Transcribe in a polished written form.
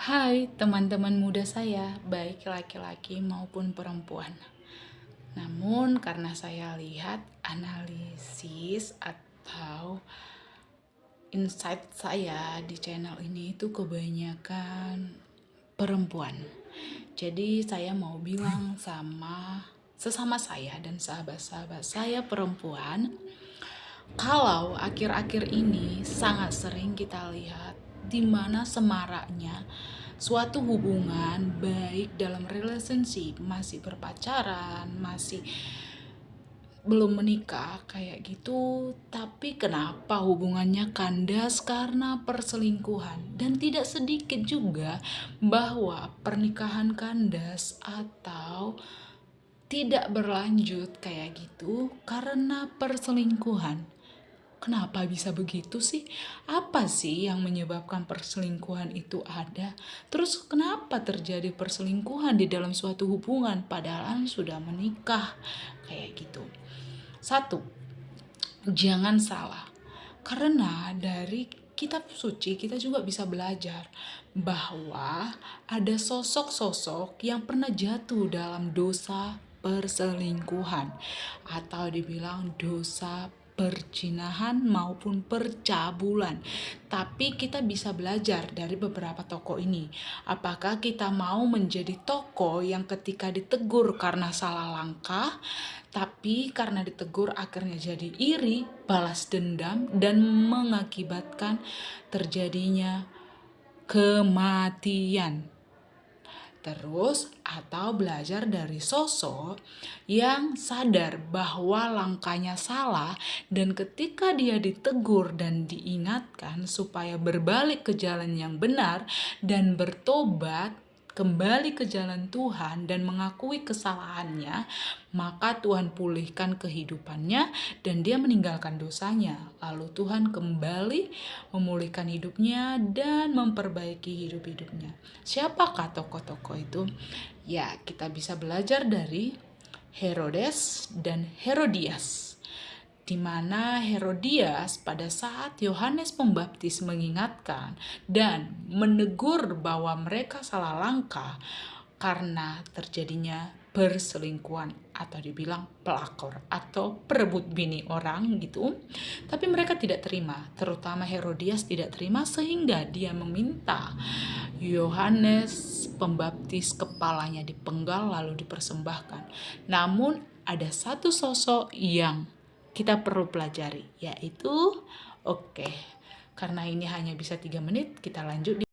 Hai teman-teman muda saya, baik laki-laki maupun perempuan. Namun karena saya lihat analisis atau insight saya di channel ini itu kebanyakan perempuan. Jadi saya mau bilang sama sesama saya dan sahabat-sahabat saya perempuan, kalau akhir-akhir ini sangat sering kita lihat di mana semaraknya suatu hubungan, baik dalam relationship, masih berpacaran, masih belum menikah kayak gitu, tapi kenapa hubungannya kandas karena perselingkuhan. Dan tidak sedikit juga bahwa pernikahan kandas atau tidak berlanjut kayak gitu karena perselingkuhan. Kenapa bisa begitu sih? Apa sih yang menyebabkan perselingkuhan itu ada? Terus kenapa terjadi perselingkuhan di dalam suatu hubungan padahal sudah menikah? Kayak gitu. Satu, jangan salah. Karena dari kitab suci kita juga bisa belajar bahwa ada sosok-sosok yang pernah jatuh dalam dosa perselingkuhan atau dibilang dosa perzinahan maupun percabulan. Tapi kita bisa belajar dari beberapa tokoh ini. Apakah kita mau menjadi tokoh yang ketika ditegur karena salah langkah, tapi karena ditegur akhirnya jadi iri, balas dendam, dan mengakibatkan terjadinya kematian. Terus, atau belajar dari sosok yang sadar bahwa langkahnya salah dan ketika dia ditegur dan diingatkan supaya berbalik ke jalan yang benar dan bertobat kembali ke jalan Tuhan dan mengakui kesalahannya, maka Tuhan pulihkan kehidupannya dan dia meninggalkan dosanya. Lalu Tuhan kembali memulihkan hidupnya dan memperbaiki hidup-hidupnya. Siapakah tokoh-tokoh itu? Ya, kita bisa belajar dari Herodes dan Herodias, di mana Herodias pada saat Yohanes Pembaptis mengingatkan dan menegur bahwa mereka salah langkah karena terjadinya perselingkuhan atau dibilang pelakor atau perebut bini orang gitu. Tapi mereka tidak terima, terutama Herodias tidak terima sehingga dia meminta Yohanes Pembaptis kepalanya dipenggal lalu dipersembahkan. Namun ada satu sosok yang kita perlu pelajari, yaitu karena ini hanya bisa 3 menit, kita lanjut di